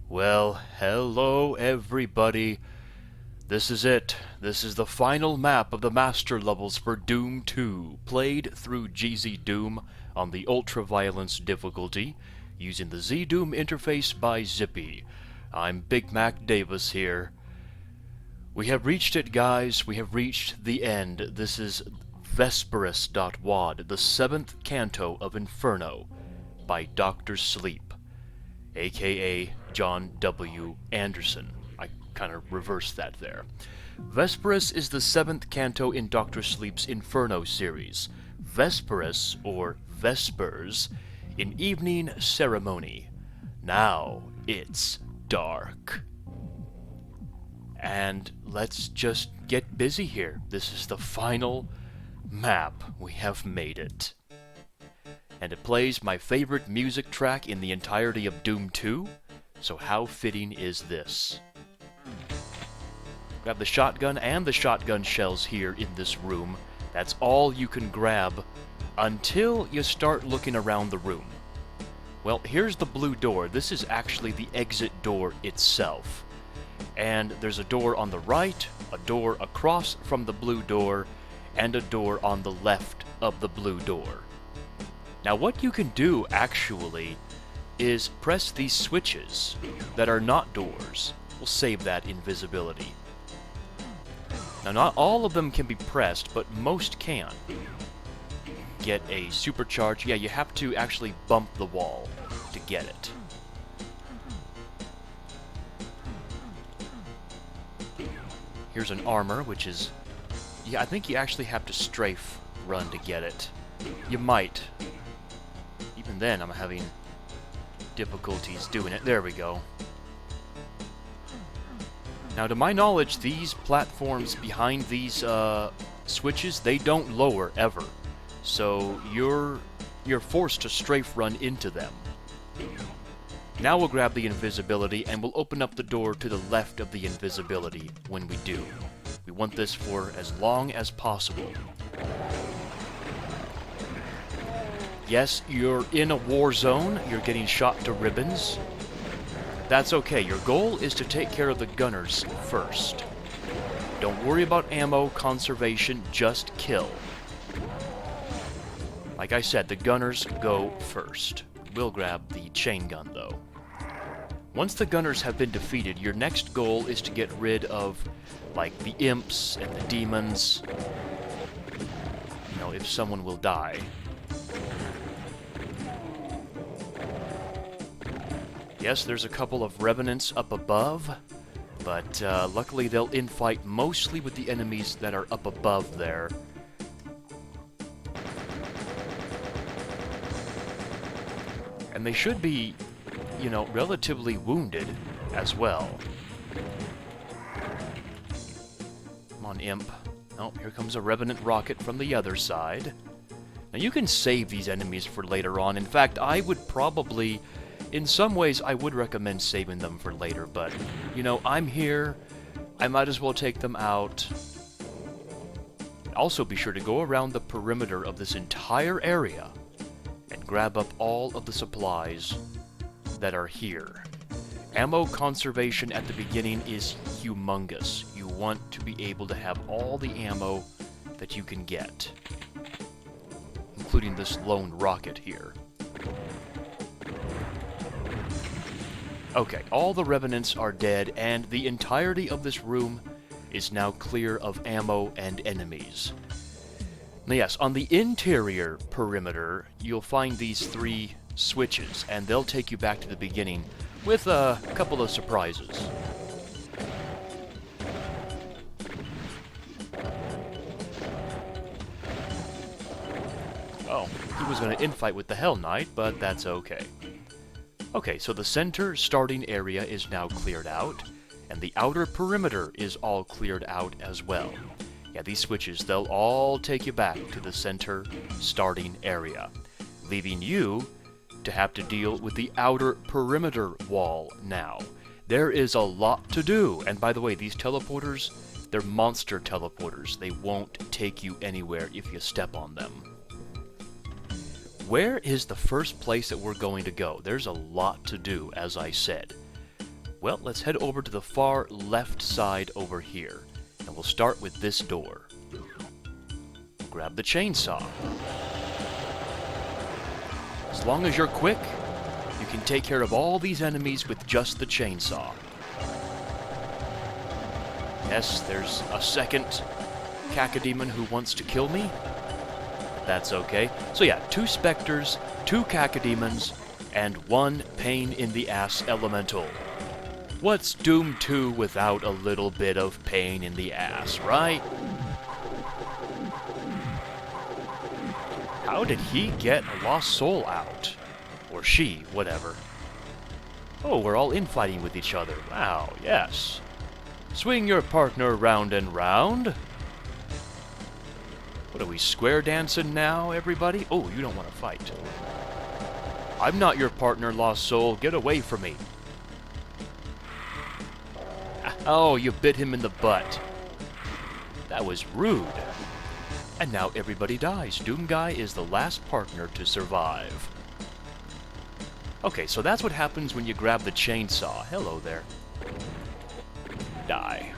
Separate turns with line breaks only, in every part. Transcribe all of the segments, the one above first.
Well, hello everybody. This is it. This is the final map of the master levels for Doom 2, played through GZDoom on the ultra-violence difficulty, using the ZDoom Interface by Zippy. I'm BigMacDavis here. We have reached it, guys. We have reached the end. This is Vesperas.wad, the 7th canto of Inferno, by Dr. Sleep, aka John W. Anderson. I kind of reversed that there. Vesperas is the 7th canto in Dr. Sleep's Inferno series. Vesperas, or Vespers, in evening ceremony. Now it's dark. And let's just get busy here. This is the final map. We have made it. And it plays my favorite music track in the entirety of Doom 2, so how fitting is this? Grab the shotgun and the shotgun shells here in this room. That's all you can grab until you start looking around the room. Well, here's the blue door. This is actually the exit door itself. And there's a door on the right, a door across from the blue door, and a door on the left of the blue door. Now what you can do, actually, is press these switches that are not doors. We'll save that invisibility. Now not all of them can be pressed, but most can. Get a supercharge. Yeah, you have to actually bump the wall to get it. Here's an armor, which is... yeah, I think you actually have to strafe run to get it. You might. Even then, I'm having difficulties doing it. There we go. Now, to my knowledge, these platforms behind these switches, they don't lower ever. So you're forced to strafe run into them. Now we'll grab the invisibility, and we'll open up the door to the left of the invisibility when we do. We want this for as long as possible. Yes, you're in a war zone, you're getting shot to ribbons. That's okay, your goal is to take care of the gunners first. Don't worry about ammo conservation, just kill. Like I said, the gunners go first. We'll grab the chain gun though. Once the gunners have been defeated, your next goal is to get rid of, like, the imps and the demons. You know, if someone will die. Yes, there's a couple of revenants up above, but luckily they'll infight mostly with the enemies that are up above there. And they should be, you know, relatively wounded as well. Come on, imp. Oh, here comes a revenant rocket from the other side. Now you can save these enemies for later on. In fact, I would probably... in some ways, I would recommend saving them for later, but, you know, I'm here. I might as well take them out. Also, be sure to go around the perimeter of this entire area and grab up all of the supplies that are here. Ammo conservation at the beginning is humongous. You want to be able to have all the ammo that you can get, including this lone rocket here. Okay, all the revenants are dead, and the entirety of this room is now clear of ammo and enemies. Now yes, on the interior perimeter, you'll find these 3 switches, and they'll take you back to the beginning with a couple of surprises. Oh, he was going to infight with the Hell Knight, but that's okay. Okay, so the center starting area is now cleared out, and the outer perimeter is all cleared out as well. Yeah, these switches, they'll all take you back to the center starting area, leaving you to have to deal with the outer perimeter wall now. There is a lot to do, and by the way, these teleporters, they're monster teleporters. They won't take you anywhere if you step on them. Where is the first place that we're going to go? There's a lot to do, as I said. Well, let's head over to the far left side over here. And we'll start with this door. Grab the chainsaw. As long as you're quick, you can take care of all these enemies with just the chainsaw. Yes, there's a second cacodemon who wants to kill me. That's okay. So yeah, 2 specters, 2 cacodemons, and 1 pain-in-the-ass elemental. What's Doom 2 without a little bit of pain in the ass, right? How did he get a lost soul out? Or she, whatever. Oh, we're all infighting with each other. Wow, yes. Swing your partner round and round. What are we, square dancing now, everybody? Oh, you don't want to fight. I'm not your partner, lost soul. Get away from me. Oh, you bit him in the butt. That was rude. And now everybody dies. Doom Guy is the last partner to survive. Okay, so that's what happens when you grab the chainsaw. Hello there. Die.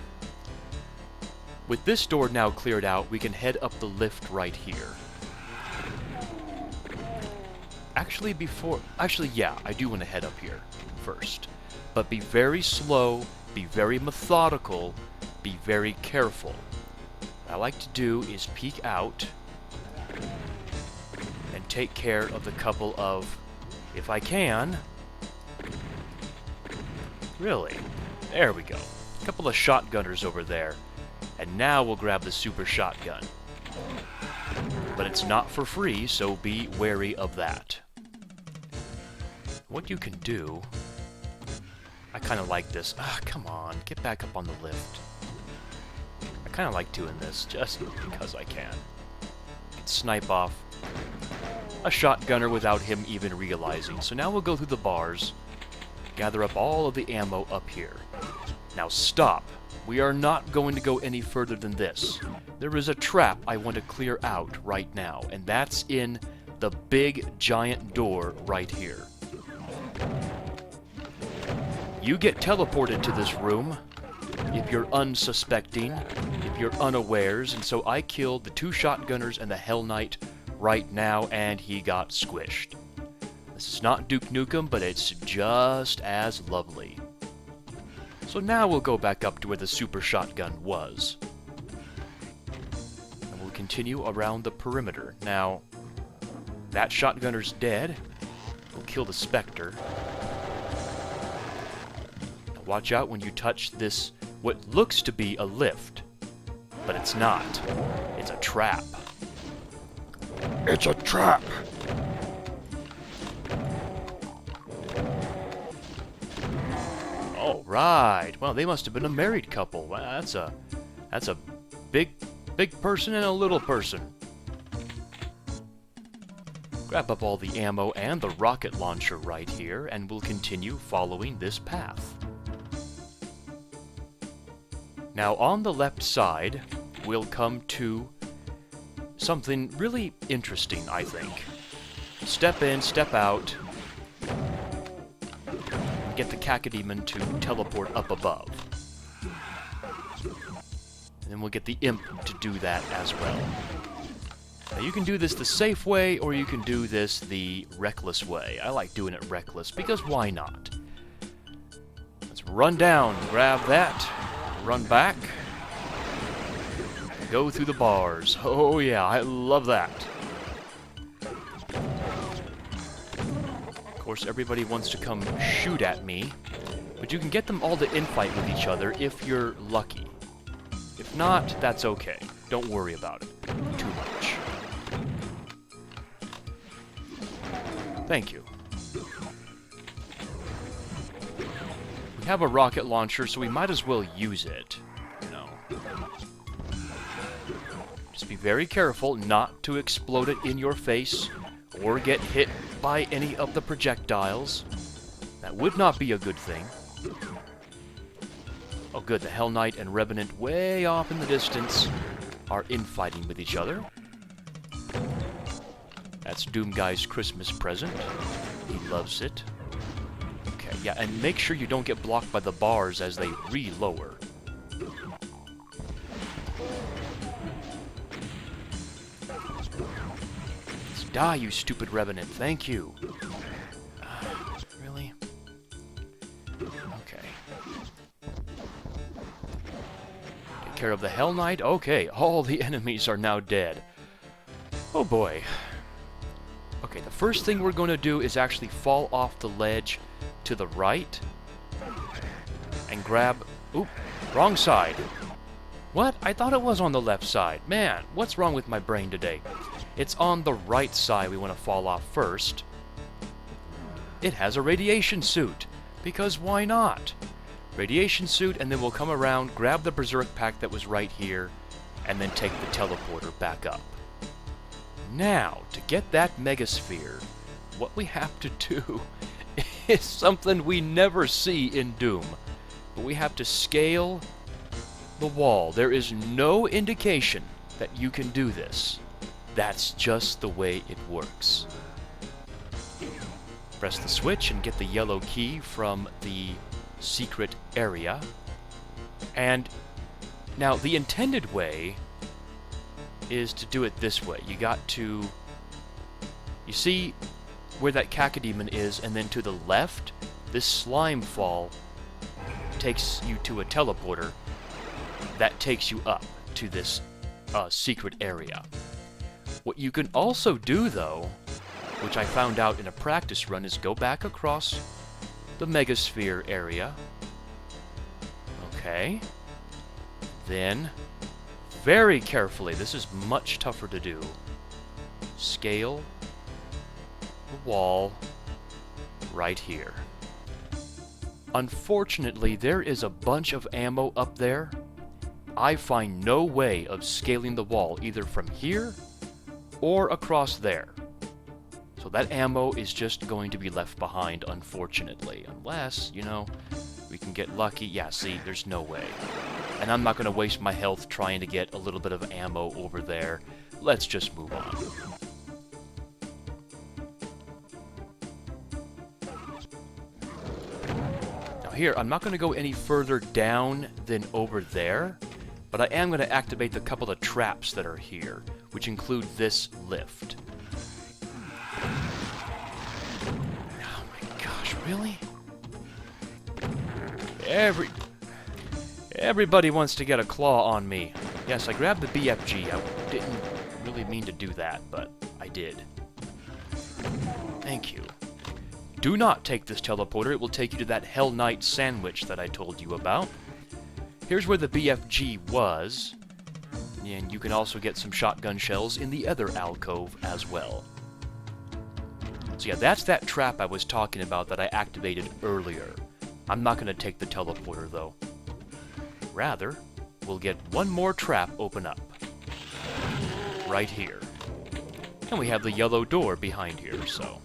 With this door now cleared out, we can head up the lift right here. Actually, yeah, I do want to head up here first. But be very slow, be very methodical, be very careful. What I like to do is peek out and take care of the couple of, if I can, really, there we go. A couple of shotgunners over there. And now we'll grab the super shotgun. But it's not for free, so be wary of that. What you can do... I kind of like this. Ah, come on, get back up on the lift. I kind of like doing this, just because I can. You can snipe off a shotgunner without him even realizing. So now we'll go through the bars, gather up all of the ammo up here. Now stop. We are not going to go any further than this. There is a trap I want to clear out right now, and that's in the big giant door right here. You get teleported to this room if you're unsuspecting, if you're unawares, and so I killed the 2 shotgunners and the Hell Knight right now, and he got squished. This is not Duke Nukem, but it's just as lovely. So now we'll go back up to where the super shotgun was. And we'll continue around the perimeter. Now, that shotgunner's dead. We'll kill the Spectre. Now watch out when you touch this, what looks to be a lift. But it's not. It's a trap. It's a trap! All right. Well, they must have been a married couple. Wow, that's a big person and a little person. Grab up all the ammo and the rocket launcher right here, and we'll continue following this path. Now, on the left side, we'll come to something really interesting, I think. Step in, step out. Get the cacodemon to teleport up above. And then we'll get the imp to do that as well. Now you can do this the safe way, or you can do this the reckless way. I like doing it reckless, because why not? Let's run down, grab that, run back, go through the bars. Oh yeah, I love that. Of course, everybody wants to come shoot at me, but you can get them all to infight with each other if you're lucky. If not, that's okay. Don't worry about it too much. Thank you. We have a rocket launcher, so we might as well use it. You know. Just be very careful not to explode it in your face or get hit by any of the projectiles. That would not be a good thing. Oh good, the Hell Knight and Revenant way off in the distance are infighting with each other. That's Doom Guy's Christmas present. He loves it. Okay. Yeah, and make sure you don't get blocked by the bars as they re-lower. Let's die, you stupid revenant. Thank you. Really? Okay. Take care of the Hell Knight. Okay, all the enemies are now dead. Oh boy. Okay, the first thing we're going to do is actually fall off the ledge to the right and grab... Oop, wrong side. What? I thought it was on the left side. Man, what's wrong with my brain today? It's on the right side we want to fall off first. It has a radiation suit, because why not? Radiation suit, and then we'll come around, grab the Berserk pack that was right here, and then take the teleporter back up. Now, to get that Megasphere, what we have to do is something we never see in Doom. But we have to scale the wall. There is no indication that you can do this. That's just the way it works. Press the switch and get the yellow key from the secret area. And now the intended way is to do it this way. You got to... You see where that cacodemon is, and then to the left, this slime fall takes you to a teleporter that takes you up to this secret area. What you can also do, though, which I found out in a practice run, is go back across the Megasphere area. Okay. Then, very carefully, this is much tougher to do, scale the wall right here. Unfortunately, there is a bunch of ammo up there. I find no way of scaling the wall, either from here or across there. So that ammo is just going to be left behind, unfortunately. Unless, you know, we can get lucky. Yeah, see, there's no way. And I'm not going to waste my health trying to get a little bit of ammo over there. Let's just move on. Now here, I'm not going to go any further down than over there, but I am going to activate the couple of traps that are here, which include this lift. Oh my gosh, really? Everybody wants to get a claw on me. Yes, I grabbed the BFG. I didn't really mean to do that, but I did. Thank you. Do not take this teleporter. It will take you to that Hell Knight sandwich that I told you about. Here's where the BFG was, and you can also get some shotgun shells in the other alcove as well. So yeah, that's that trap I was talking about that I activated earlier. I'm not going to take the teleporter, though. Rather, we'll get one more trap open up. Right here. And we have the yellow door behind here, so...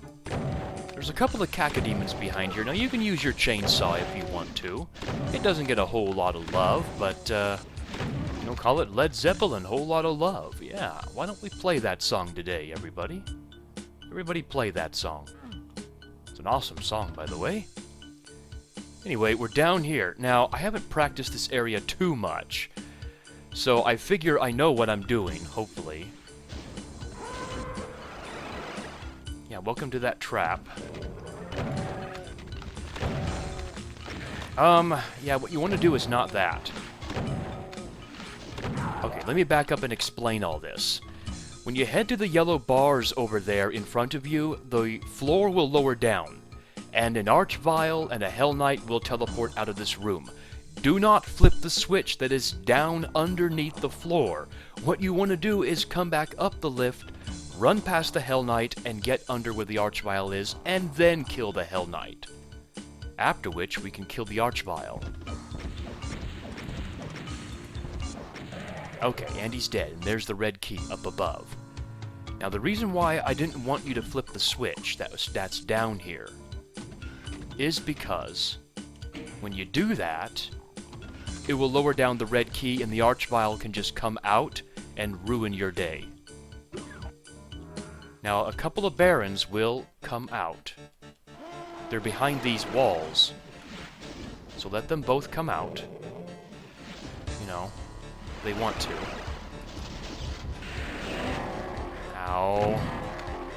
There's a couple of cacodemons behind here. Now, you can use your chainsaw if you want to. It doesn't get a whole lot of love, but, you know, call it Led Zeppelin, whole lot of love. Yeah, why don't we play that song today, everybody? Everybody play that song. It's an awesome song, by the way. Anyway, we're down here. Now, I haven't practiced this area too much, so I figure I know what I'm doing, hopefully. Yeah, welcome to that trap. Yeah, what you want to do is not that. Okay, let me back up and explain all this. When you head to the yellow bars over there in front of you, the floor will lower down, and an Archvile and a Hell Knight will teleport out of this room. Do not flip the switch that is down underneath the floor. What you want to do is come back up the lift, run past the Hell Knight, and get under where the Archvile is, and then kill the Hell Knight. After which, we can kill the Archvile. Okay, and he's dead, and there's the red key up above. Now, the reason why I didn't want you to flip the switch that's down here is because when you do that, it will lower down the red key, and the Archvile can just come out and ruin your day. Now, a couple of Barons will come out. They're behind these walls. So let them both come out. You know, they want to. Ow.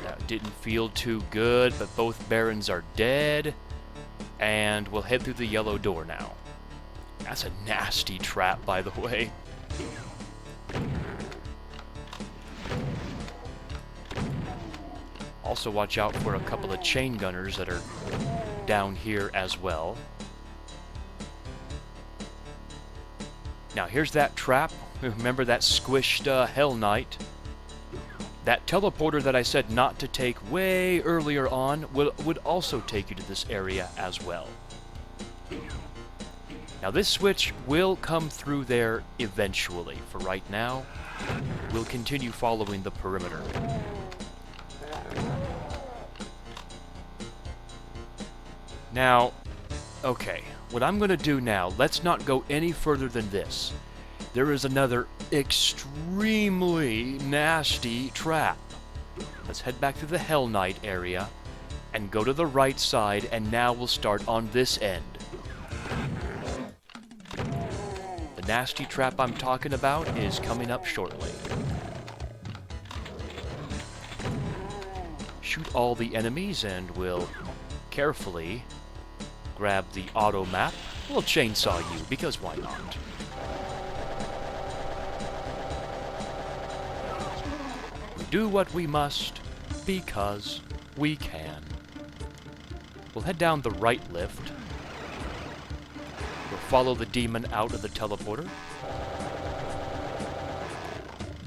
That didn't feel too good, but both Barons are dead. And we'll head through the yellow door now. That's a nasty trap, by the way. Also watch out for a couple of chain gunners that are down here as well. Now here's that trap. Remember that squished Hell Knight? That teleporter that I said not to take way earlier on would also take you to this area as well. Now this switch will come through there eventually. For right now, we'll continue following the perimeter. Now, okay, what I'm going to do now, let's not go any further than this. There is another extremely nasty trap. Let's head back to the Hell Knight area and go to the right side, and now we'll start on this end. The nasty trap I'm talking about is coming up shortly. Shoot all the enemies and we'll carefully grab the auto map. We'll chainsaw you, because why not? We do what we must, because we can. We'll head down the right lift. We'll follow the demon out of the teleporter.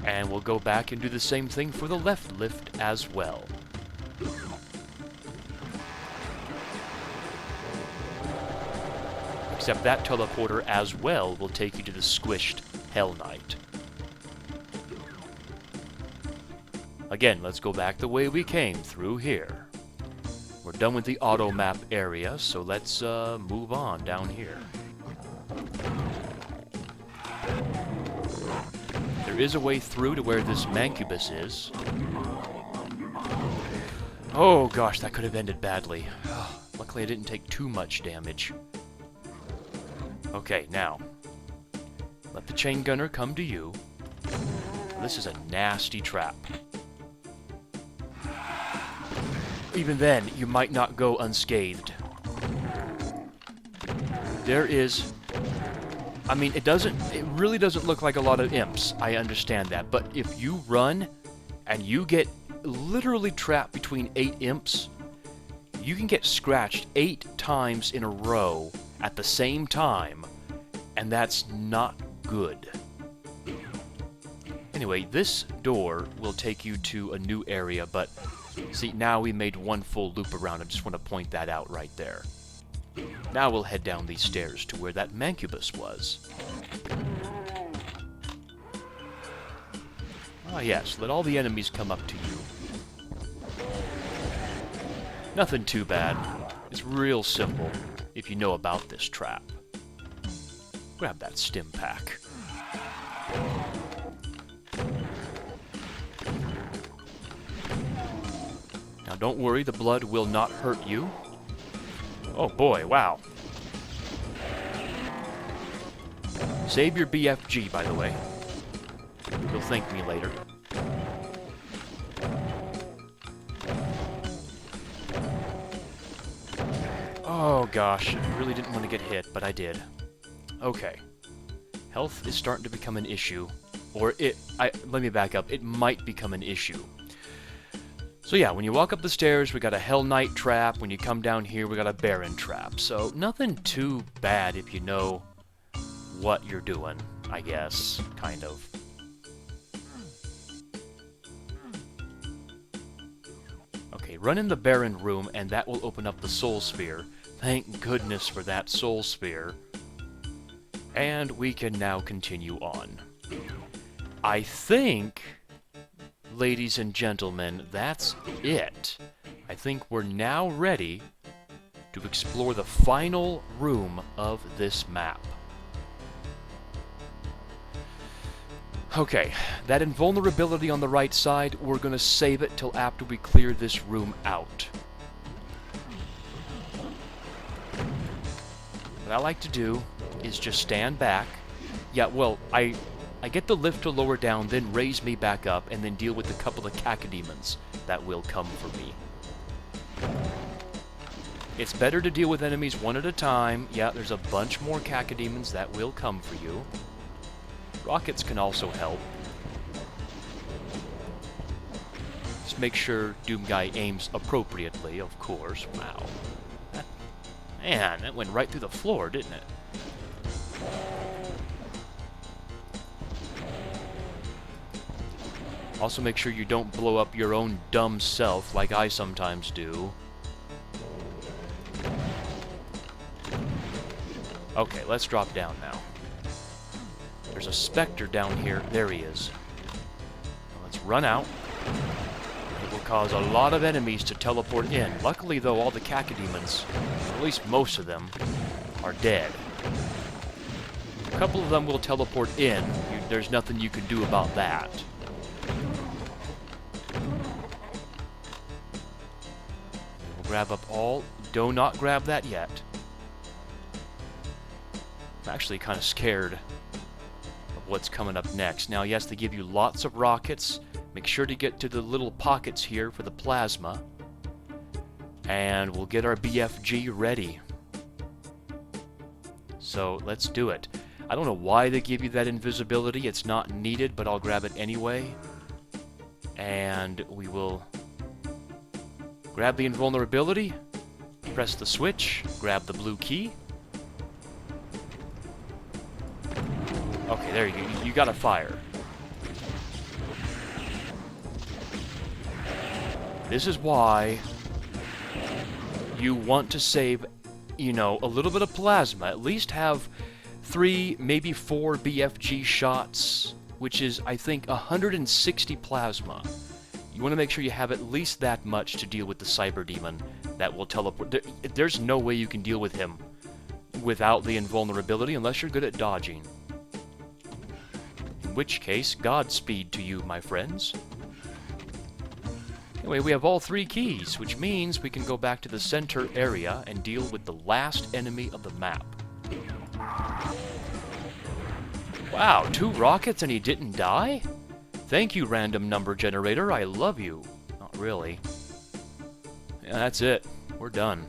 And we'll go back and do the same thing for the left lift as well. Except that teleporter as well will take you to the squished Hell Knight. Again, let's go back the way we came, through here. We're done with the auto map area, so let's move on down here. There is a way through to where this Mancubus is. Oh gosh, that could have ended badly. Luckily I didn't take too much damage. Okay, now, let the chain gunner come to you. This is a nasty trap. Even then, you might not go unscathed. There is... I mean, it really doesn't look like a lot of imps, I understand that, but if you run and you get literally trapped between 8 imps, you can get scratched 8 times in a row at the same time, and that's not good. Anyway, this door will take you to a new area, but see, now we made one full loop around. I just want to point that out right there. Now we'll head down these stairs to where that Mancubus was. Ah yes, let all the enemies come up to you. Nothing too bad. It's real simple if you know about this trap. Grab that stim pack. Now don't worry, the blood will not hurt you. Oh boy, wow. Save your BFG, by the way. You'll thank me later. Oh gosh, I really didn't want to get hit, but I did. Okay. Health is starting to become an issue. Or let me back up. It might become an issue. So yeah, when you walk up the stairs, we got a Hell Knight trap. When you come down here, we got a Baron trap. So nothing too bad if you know what you're doing, I guess. Kind of. Okay, run in the Baron room, and that will open up the Soul Sphere. Thank goodness for that Soul Sphere. And we can now continue on. I think, ladies and gentlemen, that's it. I think we're now ready to explore the final room of this map. Okay, that invulnerability on the right side, we're going to save it till after we clear this room out. what I like to do is just stand back. Yeah, well, I get the lift to lower down, then raise me back up, and then deal with a couple of cacodemons that will come for me. It's better to deal with enemies one at a time. Yeah, there's a bunch more cacodemons that will come for you. Rockets can also help. Just make sure Doom Guy aims appropriately, of course. Wow. Man, that went right through the floor, didn't it? Also make sure you don't blow up your own dumb self like I sometimes do. Okay, let's drop down now. There's a specter down here. There he is. Now let's run out. It will cause a lot of enemies to teleport in. Luckily, though, all the cacodemons, at least most of them, are dead. A couple of them will teleport in. There's nothing you can do about that. We'll grab up all. Do not grab that yet. I'm actually kind of scared of what's coming up next. Now, yes, they give you lots of rockets. Make sure to get to the little pockets here for the plasma. And we'll get our BFG ready. So, let's do it. I don't know why they give you that invisibility. It's not needed, but I'll grab it anyway. And we will grab the invulnerability, press the switch, grab the blue key. Okay, there you go. You gotta fire. This is why you want to save, you know, a little bit of plasma. At least have 3, maybe 4 BFG shots, which is, I think, 160 plasma. You want to make sure you have at least that much to deal with the Cyber Demon that will teleport. There's no way you can deal with him without the invulnerability unless you're good at dodging. In which case, Godspeed to you, my friends. Anyway, we have all 3 keys, which means we can go back to the center area and deal with the last enemy of the map. Wow, 2 rockets and he didn't die? Thank you, random number generator. I love you. Not really. Yeah, that's it. We're done.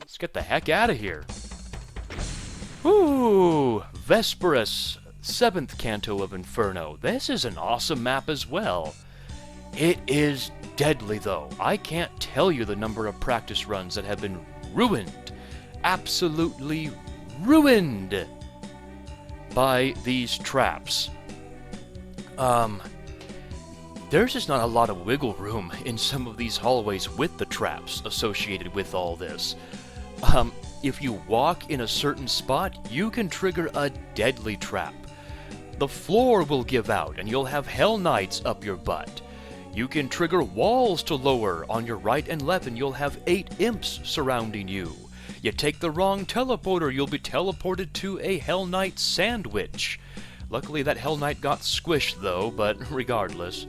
Let's get the heck out of here. Woo! Vesperas, 7th Canto of Inferno. This is an awesome map as well. It is deadly, though. I can't tell you the number of practice runs that have been ruined. Absolutely ruined by these traps. There's just not a lot of wiggle room in some of these hallways with the traps associated with all this. If you walk in a certain spot, you can trigger a deadly trap. The floor will give out and you'll have Hell Knights up your butt. You can trigger walls to lower on your right and left and you'll have 8 imps surrounding you. You take the wrong teleporter, you'll be teleported to a Hell Knight sandwich. Luckily that Hell Knight got squished though, but regardless.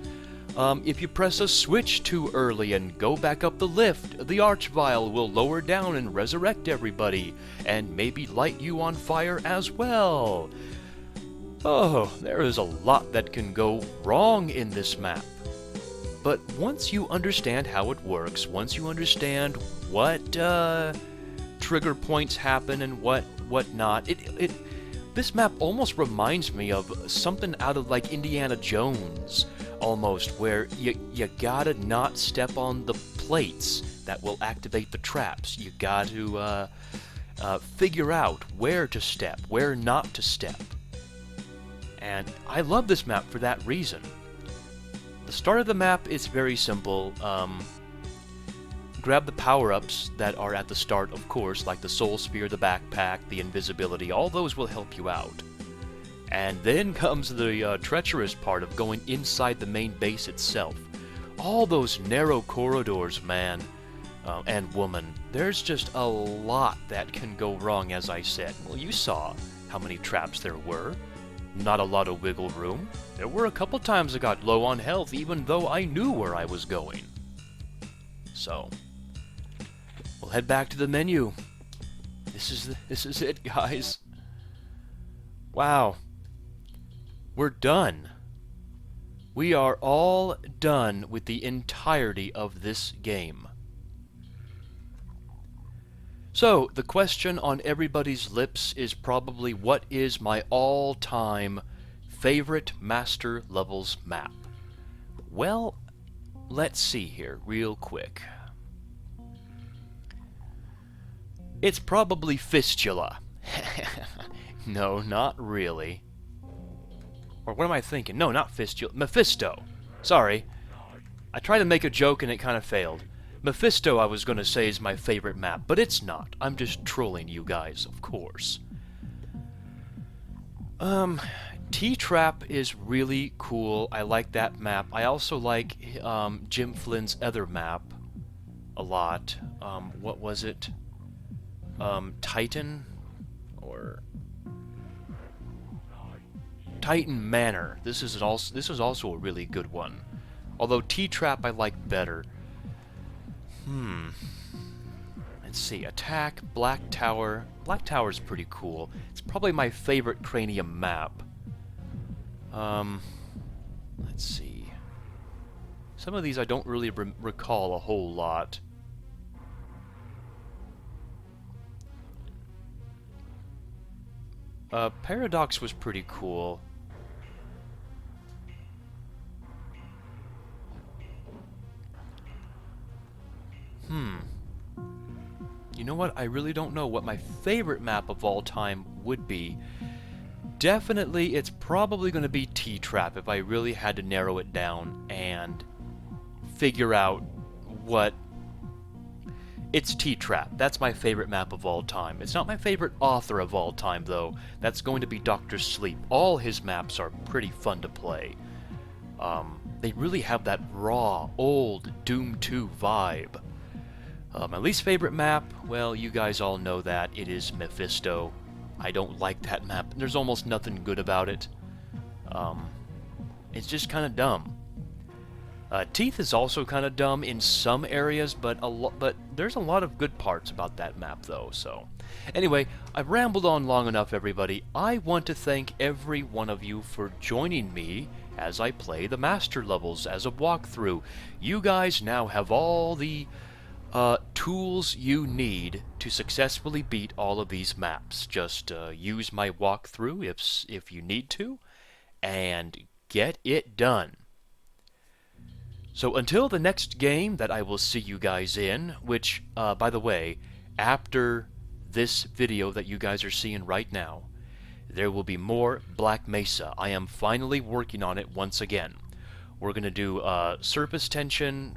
If you press a switch too early and go back up the lift, the Archvile will lower down and resurrect everybody, and maybe light you on fire as well. Oh, there is a lot that can go wrong in this map. But once you understand how it works, once you understand what trigger points happen and what not, this map almost reminds me of something out of like Indiana Jones, almost, where you gotta not step on the plates that will activate the traps. You gotta figure out where to step, where not to step. And I love this map for that reason. The start of the map is very simple. Grab the power-ups that are at the start, of course, like the Soul Spear, the backpack, the invisibility. All those will help you out. And then comes the treacherous part of going inside the main base itself. All those narrow corridors, man, and woman. There's just a lot that can go wrong, as I said. Well, you saw how many traps there were. Not a lot of wiggle room. There were a couple times I got low on health, even though I knew where I was going. So, we'll head back to the menu. This is it, guys. Wow. We're done. We are all done with the entirety of this game. So, the question on everybody's lips is probably, what is my all-time favorite Master Levels map? Well, let's see here real quick. It's probably Fistula. No, not really. Or what am I thinking? No, not Fistula. Mephisto. Sorry. I tried to make a joke and it kind of failed. Mephisto, I was going to say, is my favorite map, but it's not. I'm just trolling you guys, of course. T-Trap is really cool. I like that map. I also like Jim Flynn's other map a lot. What was it? Titan? Or Titan Manor. This is also a really good one. Although T-Trap I like better. Let's see. Attack, Black Tower. Black Tower's pretty cool. It's probably my favorite Cranium map. Let's see. Some of these I don't really recall a whole lot. Paradox was pretty cool. You know what? I really don't know what my favorite map of all time would be. Definitely, it's probably going to be T-Trap if I really had to narrow it down and figure out what... It's T-Trap. That's my favorite map of all time. It's not my favorite author of all time, though. That's going to be Dr. Sleep. All his maps are pretty fun to play. They really have that raw, old Doom 2 vibe. My least favorite map, well, you guys all know that. It is Mephisto. I don't like that map. There's almost nothing good about it. It's just kind of dumb. Teeth is also kind of dumb in some areas, but there's a lot of good parts about that map, though. So, anyway, I've rambled on long enough, everybody. I want to thank every one of you for joining me as I play the Master Levels as a walkthrough. You guys now have all the tools you need to successfully beat all of these maps. Just use my walkthrough if you need to, and get it done. So until the next game that I will see you guys in, which, by the way, after this video that you guys are seeing right now, there will be more Black Mesa. I am finally working on it once again. We're going to do Surface Tension,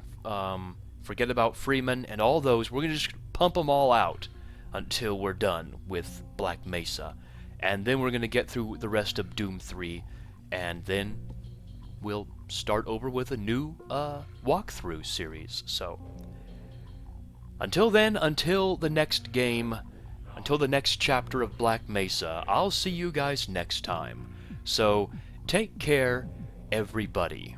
forget about Freeman, and all those. We're going to just pump them all out until we're done with Black Mesa. And then we're going to get through the rest of Doom 3, and then we'll start over with a new walkthrough series. So, until then, until the next game, until the next chapter of Black Mesa, I'll see you guys next time. So, take care, everybody.